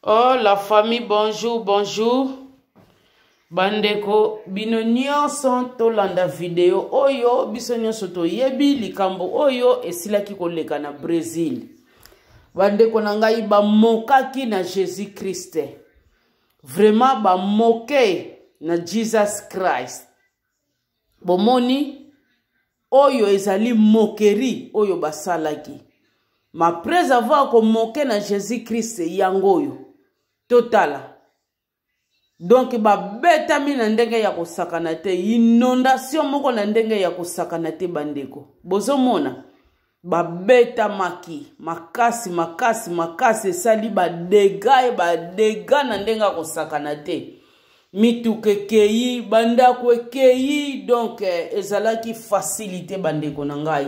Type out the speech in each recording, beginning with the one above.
Oh, la famille, bonjour, bonjour. Bandeko, bino nyonso tolanda video oyo, biso nyonso toyebi likambo oyo esilaki koleka na Brésil. Bandeko na ngai bamokaki na Jésus Christ. Vraiment bamoke na Jesus Christ. Bomoni oyo ezali mokeri oyo basalaki. Ma après avoir moqué na Jésus Christ yangoyo totala. Donc ba betami na ndenge ya kosakana te, inondation moko na ndenge ya kosakana te bandeko. Bozomona ba beta maki makasi sali ba dega na ndenge ya kosakana te. Mituke keyi banda keyi, donc ezalaki facilité bandeko na ngai.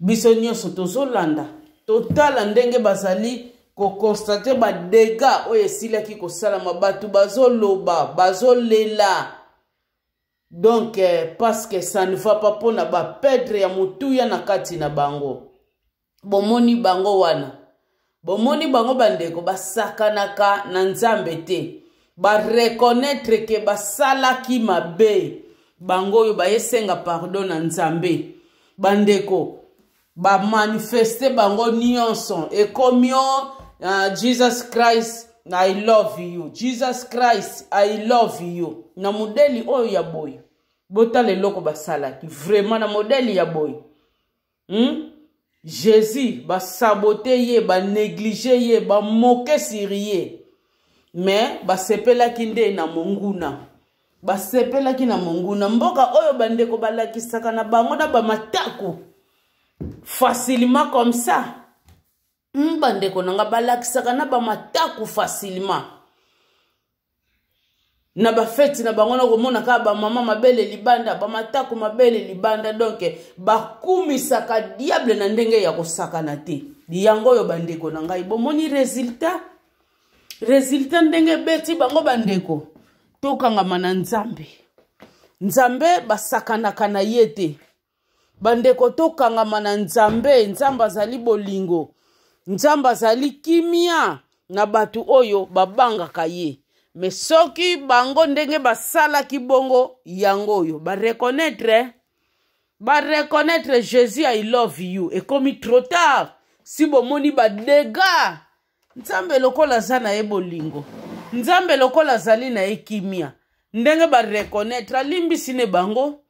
Biso nyonso tozolanda totala ndenge bazali ko constate ba dégâts oyo esilaki kosalama, batu bazoloba bazolela. Donc parce que ça ne va pas pona ba perdre ya mutuya na kati na bango. Bomoni bango wana, bomoni bango bandeko basakanaka na nzambe te, ba reconnaître que basalaki mabe, bango yo bayesenga pardon na nzambe. Bandeko ba manifeste bango nyonso ekomio Jesus Christ I love you, Jesus Christ I love you. Na modeli oyo ya boy botale loko basalaki vraiment na modeli ya boy. Jésus ba sabote ye, ba négliger ye, ba moke sur ye. Mais ba sepelaki nde na monguna, ba sepelaki na monguna. Mboka oyo bandeko balakisaka na bango na ba matako facilement comme ça. Bandeko nanga balakisaka na ba matako facilement. Na ba fête na bango na komona ka ba mama mabele libanda, ba matako mabele libanda. Donc bakumisaka diable na ndenge ya kosakana te. Yango yo bandeko nanga ibomoni résultat ndenge beti bango bandeko tokanga na nzambe. Nzambe basakanaka na yete. Bandeko tokanga na nzambe, nzamba zali bolingo, nzamba zali kimia na batu oyo babanga kaye. Mais soki bango ndenge basala kibongo yango oyo ba reconnaître Jésus I love you. Et comme trop tard, si bomoni ba dégâts, nzambe lokola zana e bolingo, nzambe lokola zali na ekimia, ndenge ba reconnaître alimbisine bango.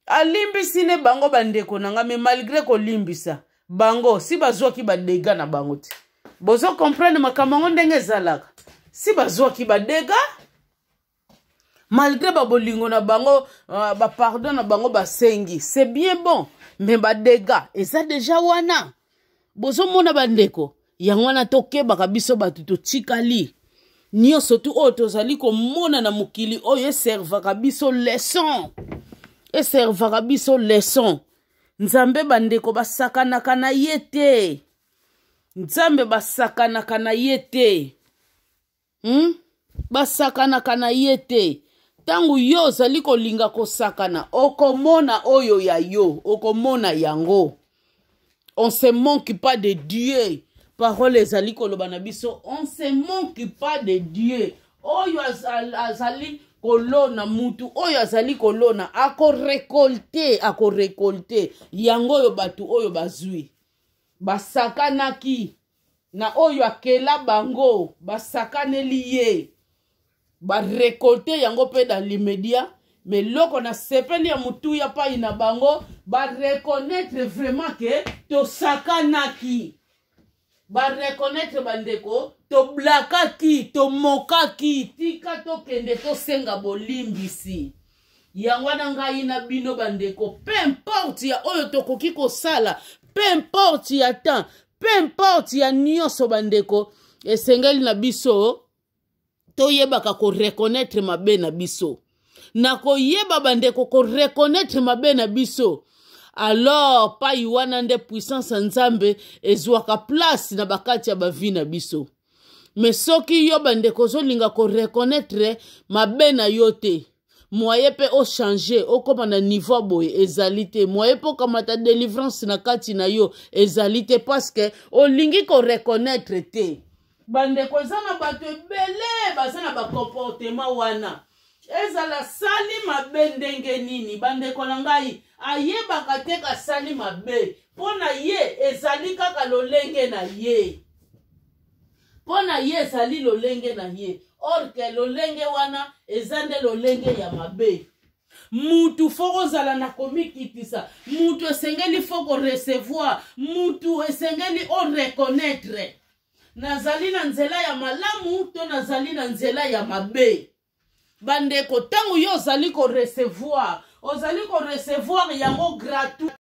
Alimbisine bango bandeko nanga, mais malgré ko limbisa bango si bazwaki ba dégâts na bango te. Bozo comprendre makamango ndenge zalaka. Si bazwaki ba dégâts malgré ba bolingo na bango, ba pardon na bango ba sengi, c'est bien bon, mais ba dégâts eza déjà wana. Bozo mona bandeko yango wana tokeba kabiso batu to tikali nyonso tu oyo tozali komona na mokili oyo eservaka biso leçon. Eservaka biso leçon. Nzambe bandeko basakanaka na yete. Nzambe basakanaka na yete. Basakanaka na yete. Tangu yo zali kolinga kosakana, okomona oyo ya yo, okomona yango. On se manque pas de Dieu. Parole ezali koloba na biso, on se manque pas de Dieu. Oyo azali kolona mutu, oyo azali kolona ako récolter yango yo batu oyo bazui basakanaki na oyo akela bango basakaneli ye ba récolter yango pe dans l'immédiat. Mais loko na sepeli ya mutu ya pa ina bango ba reconnaître vraiment que to sakanaki, ba reconnaître bandeko to blakaki, to mokaki, tika to kende to senga bolimbisi. Yangwana ngai na bino bandeko, peu importe ya oyo tokoki kosala, peu importe ya temps, peu importe ya nyonso bandeko, esengeli na biso to yebaka ko reconnaître mabe na biso. Na ko yeba bandeko ko reconnaître mabe na biso. Alors pa iwana nde puissance nzambe ezwaka place na bakati ya bavi na biso. Mais soki yo bandeko zolinga ko reconnaître mabe na yote, moye pe o changer o koma na niveau boye ezalité, moye po kamata délivrance na kati na yo ezalité, parce que o lingi ko reconnaître te. bandeko eza na bato ebele baza na bakomportema wana ezala sali mabe ndenge nini bandeko na ngai ayebaka te kasali mabe mpo na ye ezali kaka lolenge na ye mpo na ye ezali lolenge na ye orke lolenge wana eza nde lolenge ya mabe mutu foko ozala na komikitisa mutu esengeli foko recevoir mutu esengeli oreconnaître nazali na nzela ya malamu to nazali na nzela ya mabe bandeko ntango yo ozali korecevoir yango gratuit